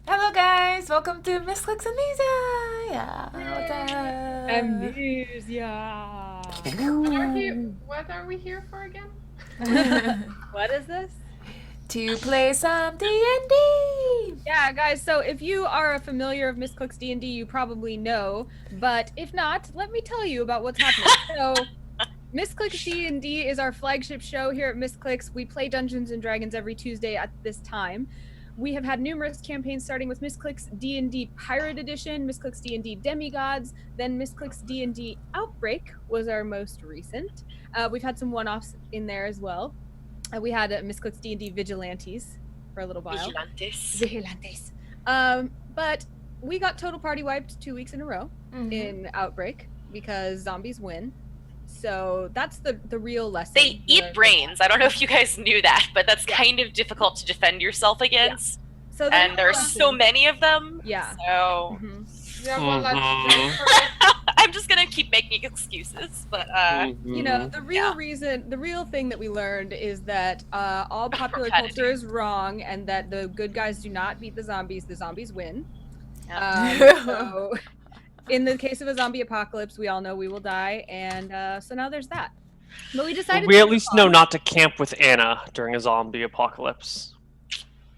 Hello, guys. Welcome to Misscliks Amnesia. Yeah. What's up? Amnesia. What are we here for again? What is this? To play some D&D. Yeah, guys, so if you are a familiar of Misscliks D&D, you probably know, but if not, let me tell you about what's happening. So, Misscliks D&D is our flagship show here at Misscliks. We play Dungeons and Dragons every Tuesday at this time. We have had numerous campaigns starting with Misscliks D&D Pirate Edition, Misscliks D&D Demigods, then Misscliks D&D Outbreak was our most recent. We've had some one-offs in there as well. We had Misscliks D&D Vigilantes for a little while. Vigilantes. But we got total party wiped 2 weeks in a row in Outbreak because zombies win. So that's the real lesson. They eat brains. I don't know if you guys knew that, but that's kind of difficult to defend yourself against. Yeah. So and there's so many of them. Yeah. So I'm just gonna keep making excuses, but you know, the real thing that we learned is that all popular culture is wrong, and that the good guys do not beat the zombies win. So in the case of a zombie apocalypse, we all know we will die, and so now there's that. But we decided we at least know not to camp with Anna during a zombie apocalypse.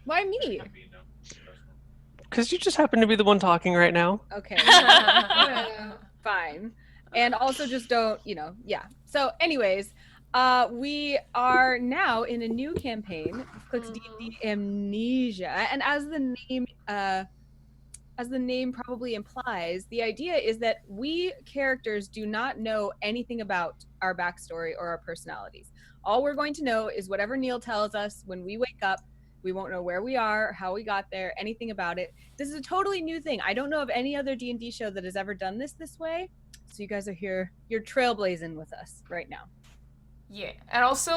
Why me? Because you just happen to be the one talking right now. Okay. Fine. And also just don't, yeah. So anyways, we are now in a new campaign, Misscliks D&D Amnesia. And as the name probably implies, the idea is that we characters do not know anything about our backstory or our personalities. All we're going to know is whatever Neil tells us when we wake up. We won't know where we are, how we got there, anything about it. This is a totally new thing. I don't know of any other D&D show that has ever done this way. So you guys are here. You're trailblazing with us right now. Yeah, and also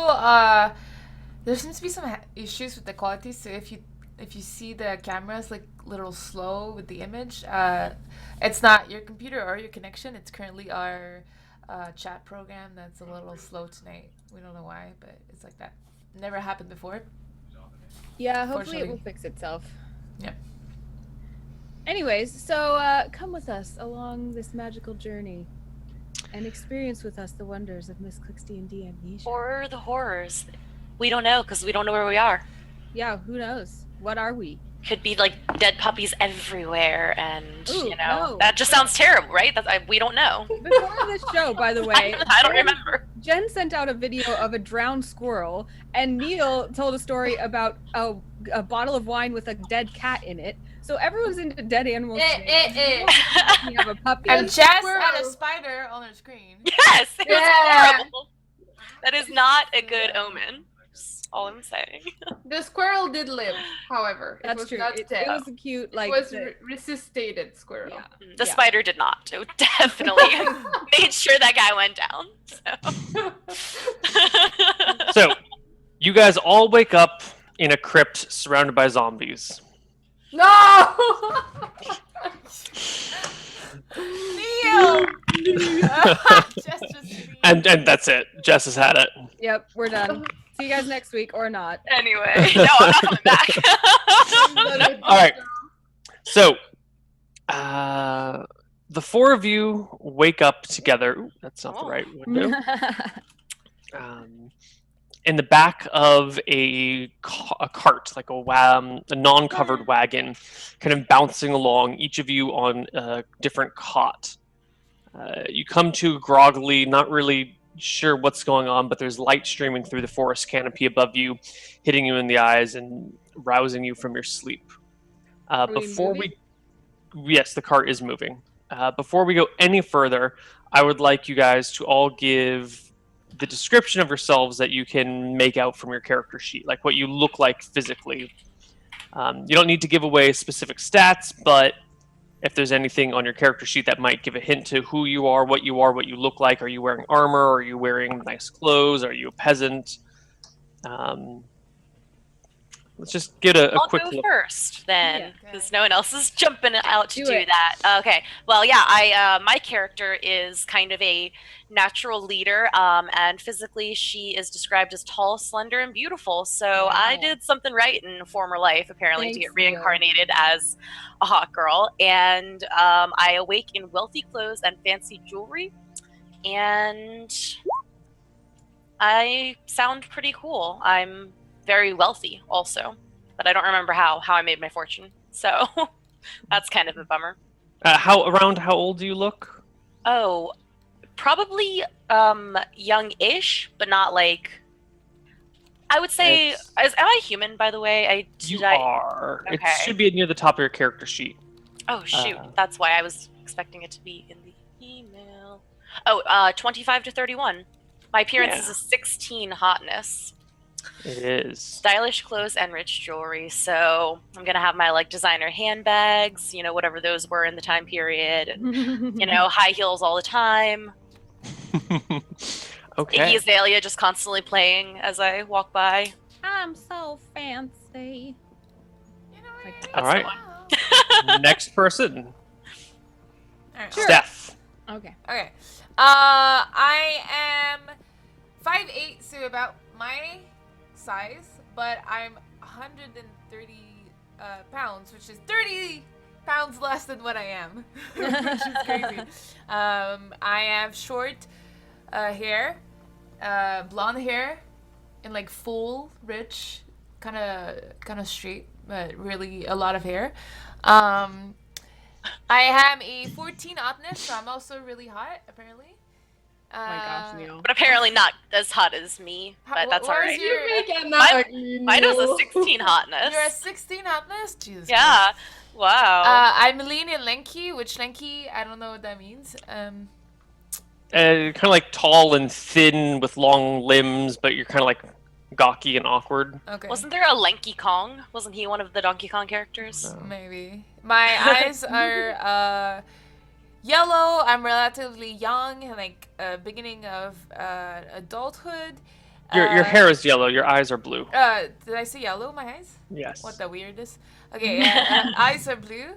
there seems to be some issues with the quality. So if you see the cameras like a little slow with the image, it's not your computer or your connection. It's currently our chat program that's a little slow tonight. We don't know why, but it's like that. Never happened before. Yeah, hopefully it will fix itself. Yep. Anyways, so come with us along this magical journey and experience with us the wonders of Misscliks D&D Amnesia. Or the horrors. We don't know because we don't know where we are. Yeah, who knows? What are we? Could be like dead puppies everywhere, and no. That just sounds terrible, right? We don't know. Before this show, by the way, I don't remember. Jen sent out a video of a drowned squirrel, and Neil told a story about a bottle of wine with a dead cat in it. So everyone's into dead animals. We have a puppy. And Jess had a spider on her screen. Yes, it was horrible. That is not a good omen. All I'm saying. The squirrel did live, however. That's true. It was a cute, like... It was resuscitated squirrel. Yeah. The spider did not. It definitely made sure that guy went down. So, you guys all wake up in a crypt surrounded by zombies. No! Neil! Jess just and that's it. Jess has had it. Yep, we're done. See you guys next week, or not. Anyway, no, I'm not coming back. No. All right. So, the four of you wake up together. Ooh, that's not the right window. In the back of a cart, like a non-covered wagon, kind of bouncing along, each of you on a different cot. You come to groggily, not really sure what's going on, but there's light streaming through the forest canopy above you, hitting you in the eyes and rousing you from your sleep. Yes, the cart is moving. Before we go any further, I would like you guys to all give the description of yourselves that you can make out from your character sheet, like what you look like physically. You don't need to give away specific stats, but if there's anything on your character sheet that might give a hint to who you are, what you look like. Are you wearing armor? Are you wearing nice clothes? Are you a peasant? let's just get a I'll quick go look. first then, Yeah. because no one else is jumping out to Do do it. that. Okay. Well, yeah, I my character is kind of a natural leader, and physically she is described as tall, slender, and beautiful. So I Wow. did something right in a former life, apparently, to Thanks, get reincarnated as a hot girl. And I awake in wealthy clothes and fancy jewelry, and I sound pretty cool. I'm very wealthy also, but I don't remember how I made my fortune. So that's kind of a bummer. How old do you look? Oh, probably young-ish, but not like I would say It's- am I human, by the way? You are. It Okay. should be near the top of your character sheet. Oh shoot. Uh, That's why I was expecting it to be in the email. Oh, 25 to 31. My appearance is Yeah. a 16 hotness. It is. Stylish clothes and rich jewelry. So I'm gonna have my like designer handbags, whatever those were in the time period, and high heels all the time. Okay. Iggy Azalea just constantly playing as I walk by. I'm so fancy. You know Like, what? All right. Wow. Next person, All right. Sure. Steph. Okay. Okay. I am 5'8", so about my size, but I'm 130 pounds, which is 30 pounds less than what I am, which is crazy. I have short hair, blonde hair, and like full, rich, kind of straight, but really a lot of hair. I am a 14 hotness, so I'm also really hot, apparently. Oh my gosh, Neil. But apparently not as hot as me, but that's what was alright. your- You make Anna Mine- ugly, Mine was a Neil. 16 hotness. You're a 16 hotness? Jesus Christ. Yeah. Wow. I'm lean and lanky, which lanky, I don't know what that means. Kind of like tall and thin with long limbs, but you're kind of like gawky and awkward. Okay. Wasn't there a Lanky Kong? Wasn't he one of the Donkey Kong characters? No. Maybe. My eyes are yellow. I'm relatively young, like beginning of adulthood. Your hair is yellow. Your eyes are blue. Did I say yellow? My eyes? Yes. What the weirdest? Okay, eyes are blue,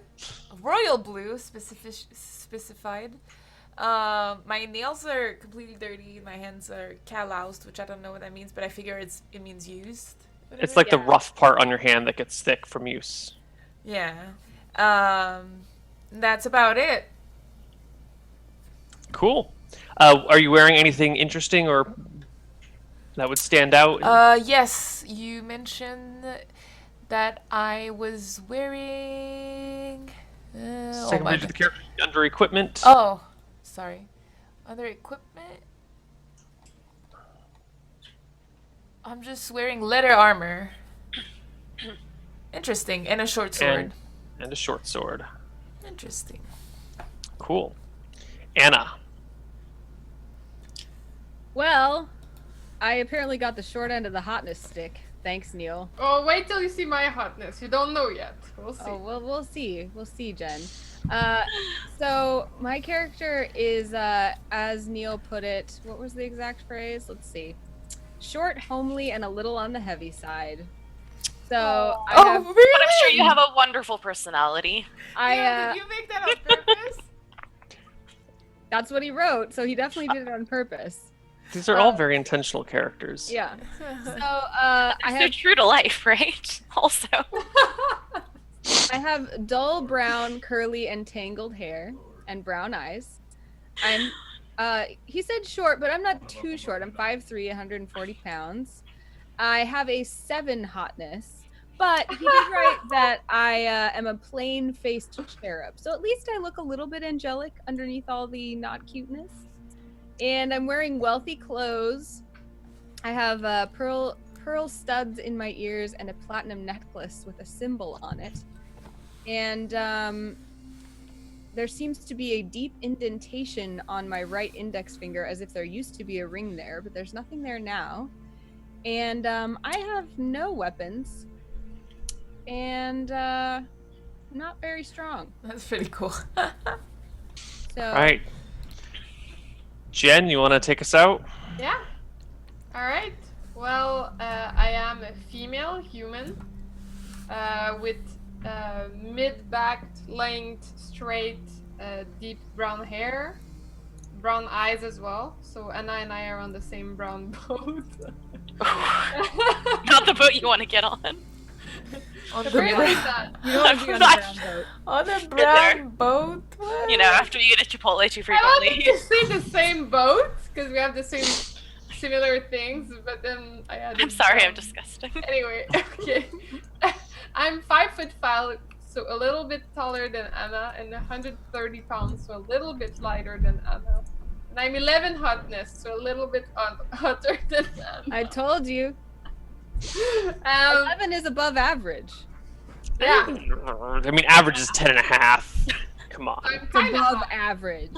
royal blue, specified. My nails are completely dirty. My hands are calloused, which I don't know what that means, but I figure it means used. It's whatever. like the Yeah. rough part on your hand that gets thick from use. Yeah. That's about it. Cool. Are you wearing anything interesting or that would stand out? Yes, you mentioned that I was wearing. Second page of the character sheet under equipment. Oh, sorry. Other equipment. I'm just wearing leather armor. Interesting, and a short sword. And a short sword. Interesting. Cool. Anna. Well, I apparently got the short end of the hotness stick. Thanks, Neil. Oh, wait till you see my hotness. You don't know yet. We'll see. Oh, well, we'll see. We'll see, Jen. So my character is, as Neil put it, what was the exact phrase? Let's see. Short, homely, and a little on the heavy side. So I Oh, have, really? But I'm sure you have a wonderful personality. Yeah, did you make that on purpose? that's what he wrote. So he definitely did it on purpose. These are all very intentional characters. Yeah. So I So have true to life, right? Also. I have dull brown, curly, and tangled hair and brown eyes. I'm he said short, but I'm not too short. I'm 5'3", 140 pounds. I have a 7 hotness, but he did write that I am a plain-faced cherub. So at least I look a little bit angelic underneath all the not cuteness. And I'm wearing wealthy clothes. I have pearl studs in my ears and a platinum necklace with a symbol on it. And there seems to be a deep indentation on my right index finger as if there used to be a ring there, but there's nothing there now. And I have no weapons. And not very strong. That's pretty cool. So All right. Jen, you want to take us out? Yeah. All right. Well, I am a female human. with mid-backed, length, straight, deep brown hair, brown eyes as well. So Anna and I are on the same brown boat. Not the boat you want to get on. On the Apparently brown, that. You don't want to be on a brown boat. on a there. brown boat. What? You know, after you get a Chipotle too I wanted frequently. to say the same boat because we have the same similar things, but then I had. I'm sorry, I'm disgusting. Anyway, okay. I'm 5'5", so a little bit taller than Anna, and 130 pounds, so a little bit lighter than Anna. And I'm 11 hotness, so a little bit hotter than Anna. I told you. 11 is above average. Yeah, I mean, average is 10.5. Come on. I'm It's kind above of. average.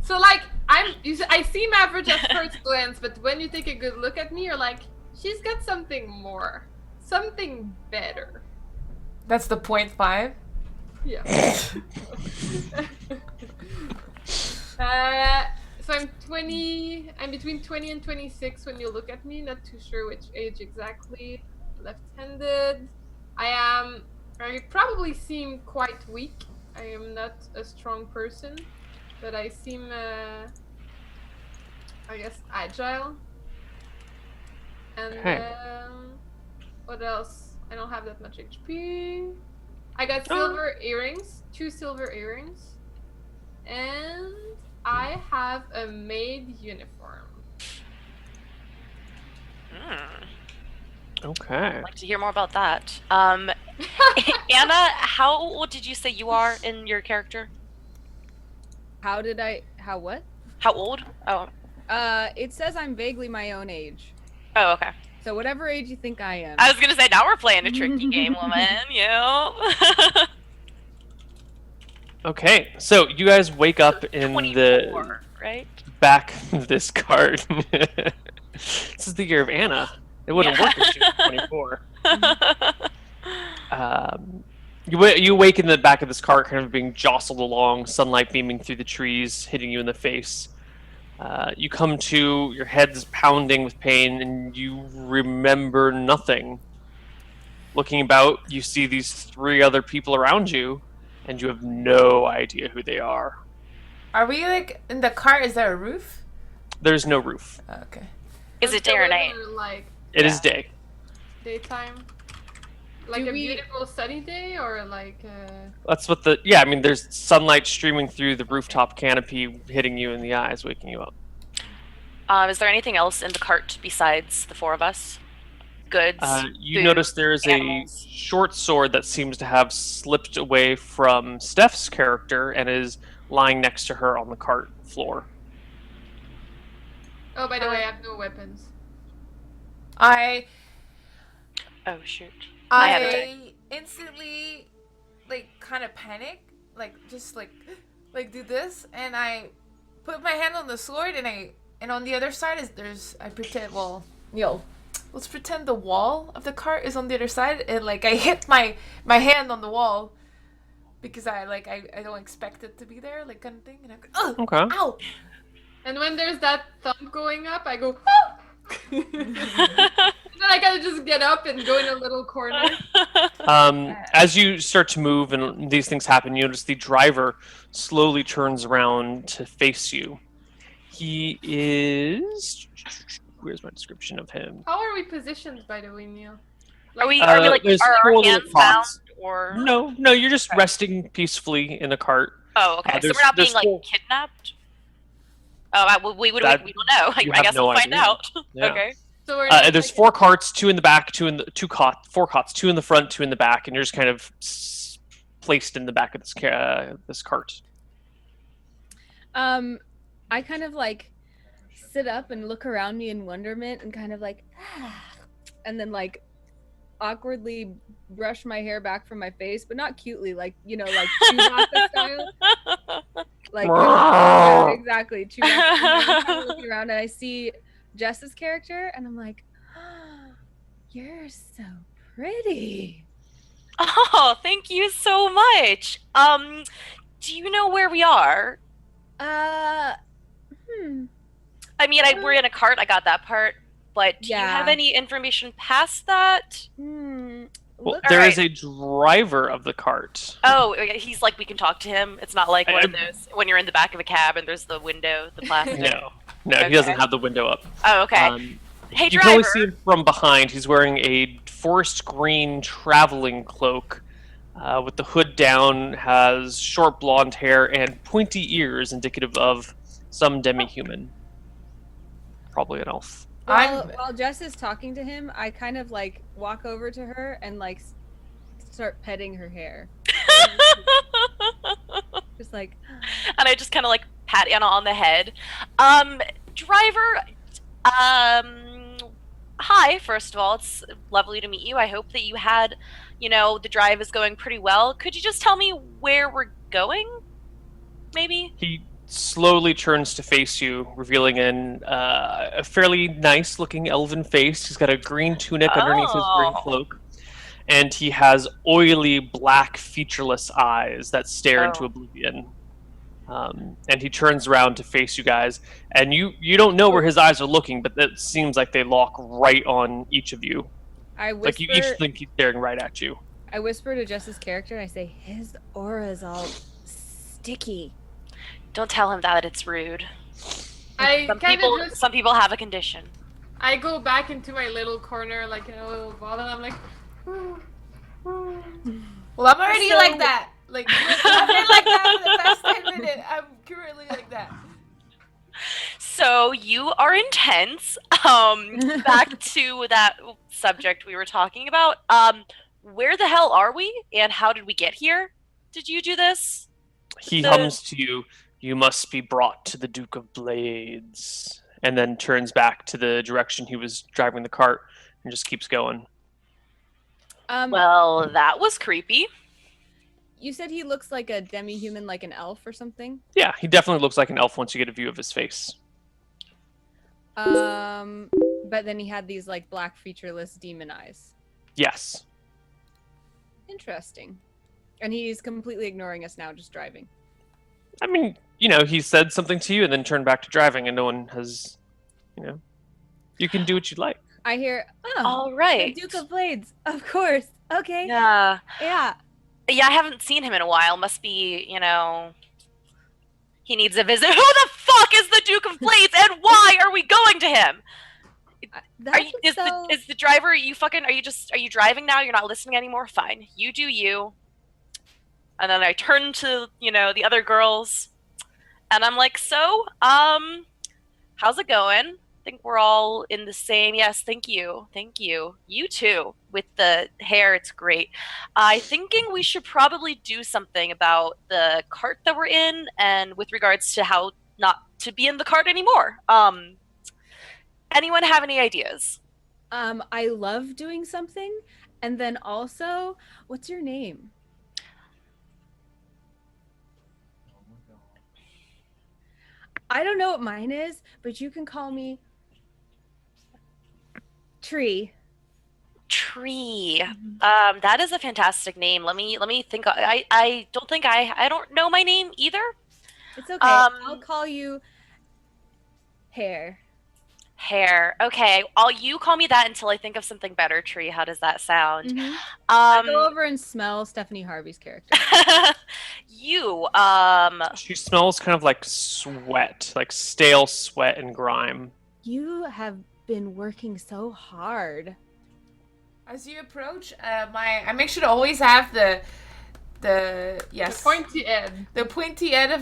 So like I seem average at first glance, but when you take a good look at me, you're like, she's got something more, something better. That's the 0.5. Yeah. So I'm 20. I'm between 20 and 26 when you look at me. Not too sure which age exactly. Left-handed. I probably seem quite weak. I am not a strong person, but I seem, I guess, agile. And Okay. what else? I don't have that much HP. I got silver earrings, 2 silver earrings, and I have a maid uniform. Okay. I'd like to hear more about that. Anna, how old did you say you are in your character? How what? How old? Oh. It says I'm vaguely my own age. Oh, okay. So whatever age you think I am. I was gonna say, now we're playing a tricky game, woman. You. Okay, so you guys wake up in 24, the right? back of this cart. This is the year of Anna. It wouldn't Yeah. work if she was 24. You wake in the back of this cart, kind of being jostled along, sunlight beaming through the trees, hitting you in the face. You come to, your head's pounding with pain, and you remember nothing. Looking about, you see these 3 other people around you, and you have no idea who they are. Are we like in the cart? Is there a roof? There's no roof. Oh, okay. Is it day or night? Like It is day. daytime? Like Do a we- beautiful sunny day, or like That's what the I mean, there's sunlight streaming through the rooftop canopy, hitting you in the eyes, waking you up. Is there anything else in the cart besides the 4 of us? Goods. You food, notice there is animals. a short sword that seems to have slipped away from Steph's character and is lying next to her on the cart floor. Oh, by the way, I have no weapons. I Oh shoot. I have I instantly like kind of panic, like just like do this, and I put my hand on the sword, and on the other side I pretend, well, let's pretend the wall of the cart is on the other side, and like I hit my hand on the wall because I don't expect it to be there, like kind of thing, and I go, oh, Okay. ow. And when there's that thump going up, I go, oh! Then I gotta just get up and go in a little corner. As you start to move and these things happen, you notice the driver slowly turns around to face you. He is... Where's my description of him? How are we positioned, by the way, Neil? Are we Uh, like there's are 4 our little hands bound pots. or? No, you're just Okay. resting peacefully in a cart. Oh, okay. So there's- we're not being there's like 4 kidnapped. Oh, we don't know. You I have guess no we'll find idea. out. Yeah. Okay. So we're not, There's like, 4 carts, 2 in the back, 4 cots, 2 in the front, 2 in the back, and you're just kind of placed in the back of this cart. I kind of like sit up and look around me in wonderment and kind of like, and then like awkwardly brush my hair back from my face, but not cutely, like, like Chewbacca style. Like, yeah, exactly. Chewbacca. And I'm kind of looking around and I see Jess's character and I'm like, oh, you're so pretty. Oh, thank you so much. Do you know where we are? I mean, we're in a cart. I got that part. But do you have Yeah. any information past that? Well, Look- there All is a driver of the cart. Oh, he's like we can talk to him. It's not like one of Um, those when you're in the back of a cab and there's the window, the plastic. No, Okay. he doesn't have the window up. Oh, okay. Hey, You can only driver. see him from behind. He's wearing a forest green traveling cloak with the hood down, has short blonde hair and pointy ears, indicative of some demi-human. Probably an elf. While Jess is talking to him, I kind of like walk over to her and like start petting her hair. Just like, And I just kind of like pat Anna on the head. Driver, hi, first of all, it's lovely to meet you. I hope that you had, the drive is going pretty well. Could you just tell me where we're going? Maybe? He slowly turns to face you, revealing a fairly nice-looking elven face. He's got a green tunic underneath his green cloak, and he has oily, black, featureless eyes that stare into oblivion. And he turns around to face you guys, and you don't know where his eyes are looking, but it seems like they lock right on each of you. I whisper. Like you each think he's staring right at you. I whisper to Jess's character and I say, his aura is all sticky. Don't tell him that, it's rude. I Some people have a condition. I go back into my little corner, like in a little ball, and I'm like, Well, I'm already like that. Like, I've been like that for the past 10 minutes. I'm currently like that. So you are intense. Back to that subject we were talking about. Where the hell are we, and how did we get here? Did you do this? He hums to you, "You must be brought to the Duke of Blades," and then turns back to the direction he was driving the cart and just keeps going. Well, that was creepy. You said he looks like a demi-human, like an elf or something? Yeah, he definitely looks like an elf once you get a view of his face. But then he had these like black featureless demon eyes. Yes. Interesting. And he's completely ignoring us now, just driving. I mean, he said something to you and then turned back to driving, and no one has, you can do what you like. I hear, All right. the Duke of Blades, of course. Okay. Yeah. Yeah. Yeah, I haven't seen him in a while. Must be, he needs a visit. Who the fuck is the Duke of Blades, and why are we going to him? Is the driver? Are you driving now? You're not listening anymore? Fine, you do you. And then I turn to the other girls, and I'm like, so how's it going? I think we're all in the same. Yes, thank you. You too. With the hair, it's great. I'm thinking we should probably do something about the cart that we're in, and with regards to how not to be in the cart anymore. Anyone have any ideas? I love doing something, and then also, what's your name? I don't know what mine is, but you can call me Tree. Tree. That is a fantastic name. Let me think. I don't know my name either. It's okay. I'll call you Hair. Hair. Okay. You call me that until I think of something better. Tree. How does that sound? Mm-hmm. I'll go over and smell Stephanie Harvey's character. You. She smells kind of like sweat, like stale sweat and grime. You have been working so hard. As you approach, I make sure to always have the pointy end. The pointy end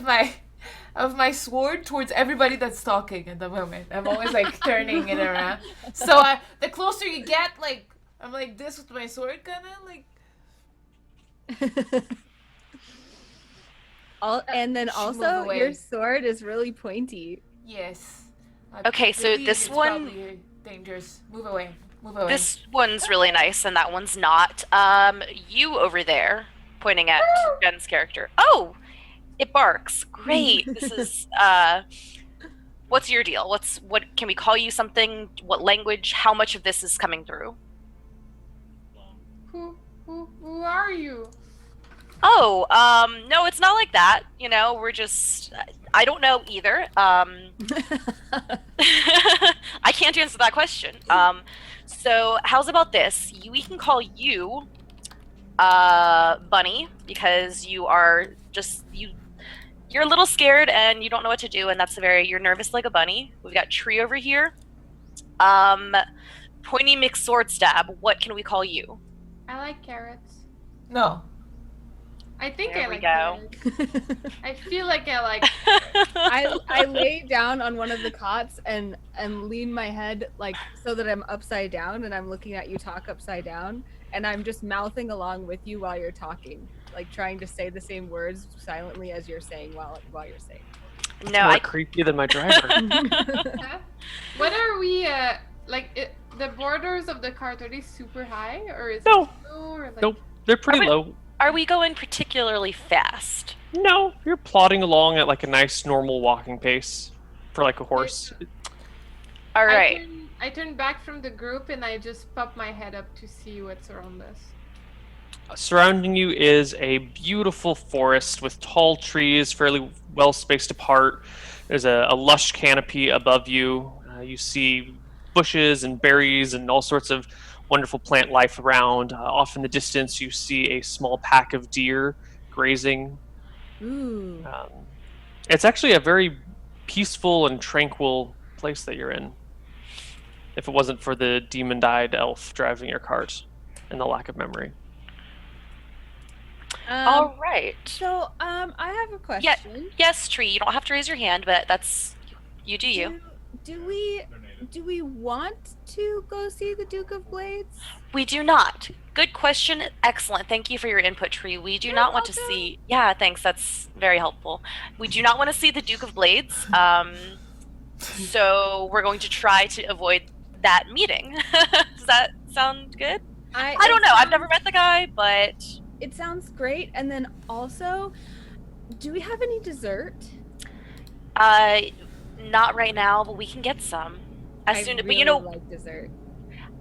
of my sword towards everybody that's talking at the moment. I'm always like turning it around. So the closer you get, like I'm like this with my sword, kind of like. And then also your sword is really pointy. Yes. Okay, so this one probably dangerous. Move away. This one's really nice, and that one's not. You over there, pointing at Jen's character. Oh, it barks. Great. This is. What's your deal? What? Can we call you something? What language? How much of this is coming through? Who are you? Oh, no, it's not like that. We're just. I don't know either. I can't answer that question. So how's about this? We can call you Bunny, because you are just you're a little scared and you don't know what to do, and you're nervous like a bunny. We've got Tree over here. Pointy mixed sword stab. What can we call you? I like carrots. No. I think There I we like go. carrots. I feel like I like. I lay down on one of the cots and lean my head like so that I'm upside down and I'm looking at you talk upside down and I'm just mouthing along with you while you're talking, like trying to say the same words silently as you're saying while you're saying. No, More creepy than my driver. Huh? What are we the borders of the cart, are they super high or is No. it low or like? Nope. They're pretty low. Are we going particularly fast? No, you're plodding along at like a nice normal walking pace for like a horse. All right. I turn back from the group and I just pop my head up to see what's around us. Surrounding you is a beautiful forest with tall trees, fairly well spaced apart. There's a lush canopy above you. You see bushes and berries and all sorts of wonderful plant life around. Off in the distance, you see a small pack of deer grazing. Ooh. It's actually a very peaceful and tranquil place that you're in. If it wasn't for the demon-dyed elf driving your cart and the lack of memory. All right. So, I have a question. Yes, Tree. You don't have to raise your hand, but you do you. Do we want to go see the Duke of Blades? We do not. Good question. Excellent. Thank you for your input, Tree. We do not want to see. Yeah, thanks. That's very helpful. We do not want to see the Duke of Blades. So we're going to try to avoid that meeting. Does that sound good? I don't know. I've never met the guy, but it sounds great. And then also, do we have any dessert? Not right now, but we can get some. But you know, like dessert.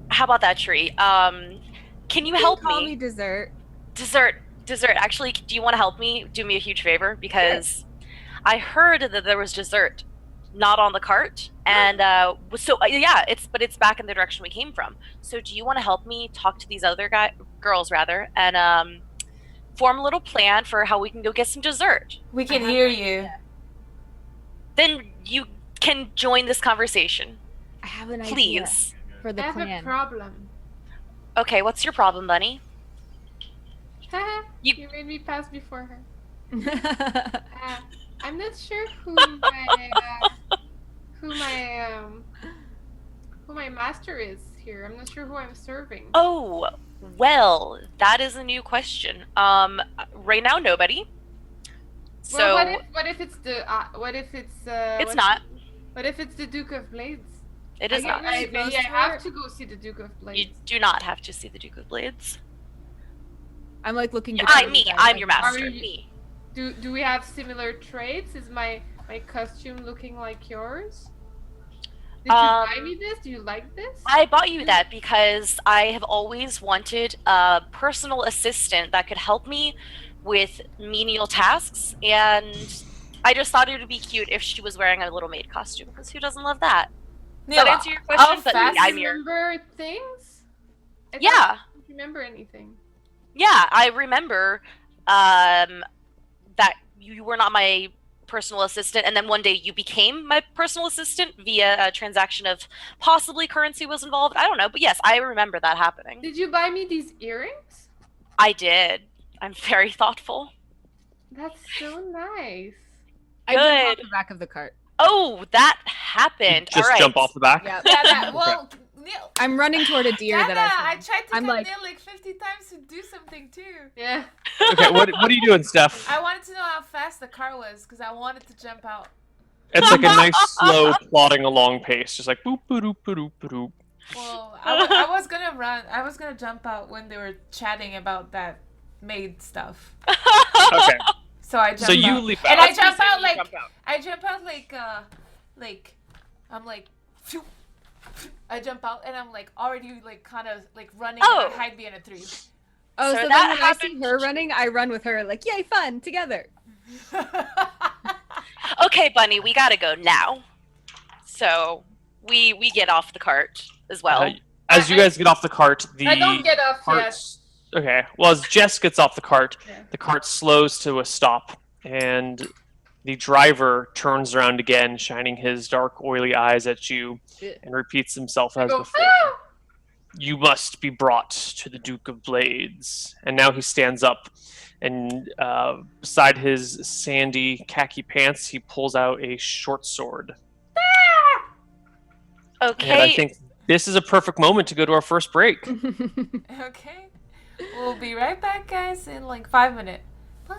How about that, Tree? Can you help call me? me dessert. Dessert. Actually, do you want to help me? Do me a huge favor, because I heard that there was dessert not on the cart, and it's back in the direction we came from. So, do you want to help me talk to these other girls rather, and form a little plan for how we can go get some dessert? We can hear you. Then you can join this conversation. I have an idea. Please. For the I have plan. a problem. Okay, what's your problem, Bunny? You made me pass before her. I'm not sure who my master is here. I'm not sure who I'm serving. Oh, well, that is a new question. Right now, nobody. So well, what if it's the it's not. What if it's the Duke of Blades? It is not. Maybe I have to go see the Duke of Blades. You do not have to see the Duke of Blades. I'm like looking. I'm your master. Me. Do we have similar traits? Is my costume looking like yours? Did you buy me this? Do you like this? I bought you that because I have always wanted a personal assistant that could help me with menial tasks, and I just thought it would be cute if she was wearing a little maid costume, because who doesn't love that? Does that answer your question? But I'm remember things? Yeah. I don't remember anything. Yeah, I remember that you were not my personal assistant, and then one day you became my personal assistant via a transaction of possibly currency was involved. I don't know, but yes, I remember that happening. Did you buy me these earrings? I did. I'm very thoughtful. That's so nice. I jumped off the back of the cart. Oh, that happened. Just all right. jump off the back? Yeah, well, Neil, I'm running toward a deer that I tried to I'm tell like, Neil like 50 times to do something too. Yeah. Okay, what are you doing, Steph? I wanted to know how fast the car was because I wanted to jump out. It's like a nice, slow, plodding along pace, just like boop, boop, boop, boop, boop. Well, I was gonna run. I was gonna jump out when they were chatting about that maid stuff. Okay. So I jump out. So you leap out. And I jump out like I'm like phew. I jump out and I'm like already like kind of like running and I hide behind a tree. Oh, so then when I see her running, I run with her like, yay, fun, together. Okay, Bunny, we gotta go now. So we get off the cart as well. As you guys get off the cart, the I don't get off cart yet. Okay. Well, as Jess gets off the cart, Yeah. the cart slows to a stop, and the driver turns around again, shining his dark, oily eyes at you, and repeats himself I as go, before. "Ah!" You must be brought to the Duke of Blades. And now he stands up, and beside his sandy khaki pants, he pulls out a short sword. And I Okay. think this is a perfect moment to go to our first break. Okay. We'll be right back, guys, in like 5 minutes. Bye.